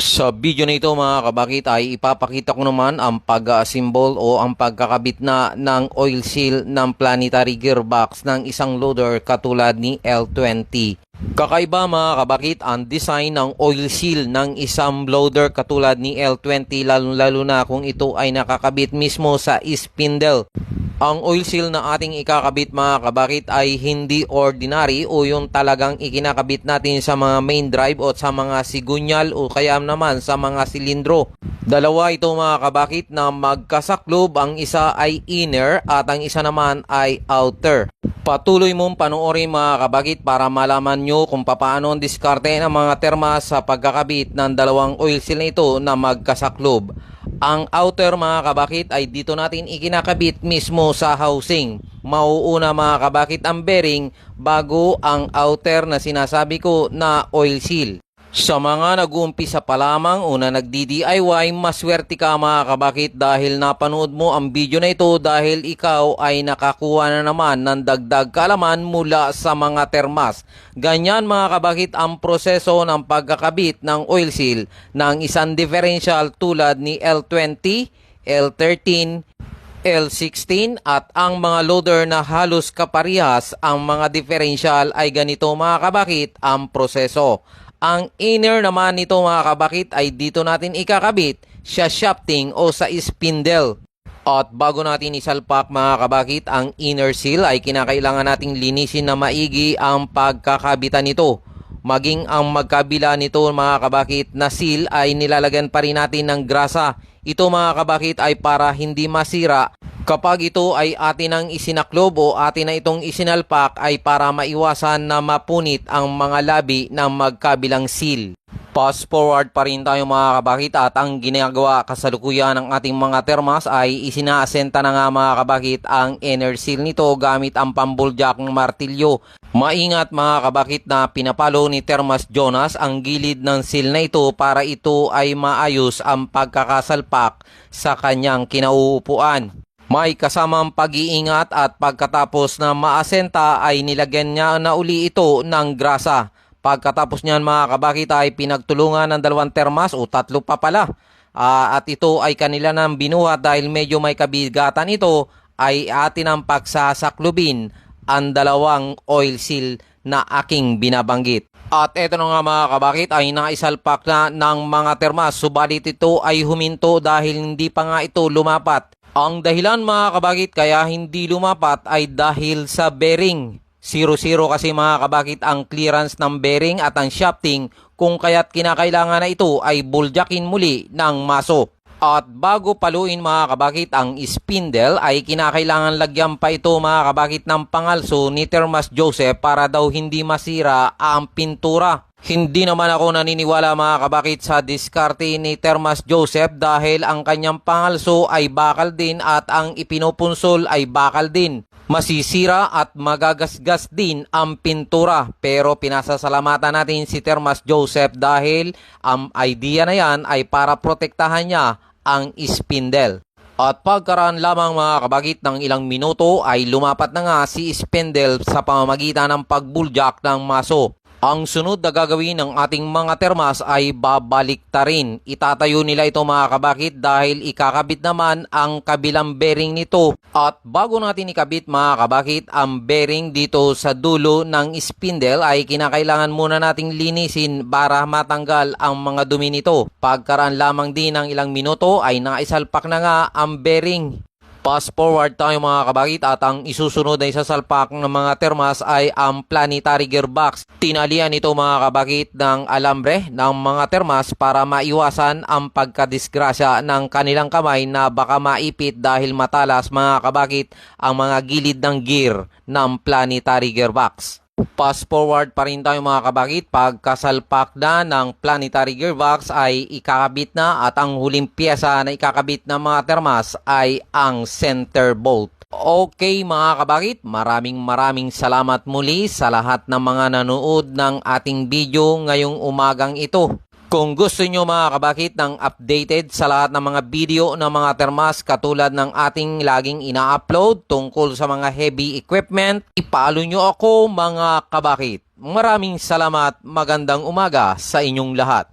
Sa video na ito mga kabakit ay ipapakita ko naman ang pag-assemble o ang pagkakabit na ng oil seal ng planetary gearbox ng isang loader katulad ni L20. Kakaiba mga kabakit ang design ng oil seal ng isang loader katulad ni L20 lalo na kung ito ay nakakabit mismo sa spindle. Ang oil seal na ating ikakabit mga kabakit ay hindi ordinary o yung talagang ikinakabit natin sa mga main drive o sa mga sigunyal o kaya naman sa mga silindro. Dalawa ito mga kabakit na magkasaklob, ang isa ay inner at ang isa naman ay outer. Patuloy mong panoorin mga kabakit para malaman nyo kung paano ang diskarte ng mga termas sa pagkakabit ng dalawang oil seal na ito na magkasaklob. Ang outer mga kabakit ay dito natin ikinakabit mismo sa housing. Mauuna mga kabakit ang bearing bago ang outer na sinasabi ko na oil seal. Sa mga nag-uumpisa pa lamang o na nagdi-DIY, maswerte ka mga kabakit dahil napanood mo ang video na ito dahil ikaw ay nakakuha na naman ng dagdag kaalaman mula sa mga termas. Ganyan mga kabakit ang proseso ng pagkakabit ng oil seal ng isang differential tulad ni L20, L13, L16 at ang mga loader na halos kaparehas ang mga differential ay ganito mga kabakit ang proseso. Ang inner naman nito mga kabakit ay dito natin ikakabit sa shafting o sa spindle. At bago natin isalpak mga kabakit ang inner seal ay kinakailangan nating linisin na maigi ang pagkakabitan nito. Maging ang magkabila nito mga kabakit na seal ay nilalagyan pa rin natin ng grasa. Ito mga kabakit ay para hindi masira. Kapag ito ay atin ang isinaklob o atin na itong isinalpak ay para maiwasan na mapunit ang mga labi ng magkabilang seal. Fast forward pa rin tayo mga kabakit at ang ginagawa kasalukuyan ng ating mga termas ay isinaasenta na nga mga kabakit ang inner seal nito gamit ang pambuljak ng martilyo. Maingat mga kabakit na pinapalo ni Termas Jonas ang gilid ng seal na ito para ito ay maayos ang pagkakasalpak sa kanyang kinauupuan. May kasamang pag-iingat at pagkatapos na maasenta ay nilagyan niya na uli ito ng grasa. Pagkatapos niyan mga kabakit ay pinagtulungan ng dalawang termas o tatlo pa pala. At ito ay kanila nang binuhat dahil medyo may kabigatan ito ay atin ang pagsasaklubin ang dalawang oil seal na aking binabanggit. At eto na nga mga kabakit ay naisalpak na ng mga termas subalit ito ay huminto dahil hindi pa nga ito lumapat. Ang dahilan mga kabakit kaya hindi lumapat ay dahil sa bearing. 0-0 kasi mga kabakit ang clearance ng bearing at ang shafting kung kaya't kinakailangan na ito ay buljakin muli ng maso. At bago paluin mga kabakit ang spindle ay kinakailangan lagyan pa ito mga kabakit ng pangalso ni Termas Joseph para daw hindi masira ang pintura. Hindi naman ako naniniwala mga kabakit sa diskarte ni Termas Joseph dahil ang kanyang pangalso ay bakal din at ang ipinopunsol ay bakal din. Masisira at magagasgas din ang pintura pero pinasasalamatan natin si Termas Joseph dahil ang idea na yan ay para protektahan niya ang spindle. At pagkaraan lamang mga kabakit ng ilang minuto ay lumapat na nga si spindle sa pamamagitan ng pagbuljak ng maso. Ang sunod na gagawin ng ating mga termas ay babaliktarin. Itatayo nila ito mga kabakit dahil ikakabit naman ang kabilang bearing nito. At bago natin ikabit mga kabakit ang bearing dito sa dulo ng spindle ay kinakailangan muna nating linisin para matanggal ang mga dumi nito. Pagkaraan lamang din ng ilang minuto ay naisalpak na nga ang bearing. Fast forward tayo mga kabakit at ang isusunod na isasalpak ng mga termas ay ang planetary gearbox. Tinalian ito mga kabakit ng alambre ng mga termas para maiwasan ang pagkadisgrasya ng kanilang kamay na baka maipit dahil matalas mga kabakit ang mga gilid ng gear ng planetary gearbox. Fast forward pa rin tayo mga kabakit, pagkasalpak na ng planetary gearbox ay ikakabit na at ang huling piyesa na ikakabit ng mga termas ay ang center bolt. Okay mga kabakit, maraming salamat muli sa lahat ng mga nanood ng ating video ngayong umagang ito. Kung gusto nyo mga kabakit ng updated sa lahat ng mga video ng mga termas katulad ng ating laging ina-upload tungkol sa mga heavy equipment, ipalo nyo ako mga kabakit. Maraming salamat, magandang umaga sa inyong lahat.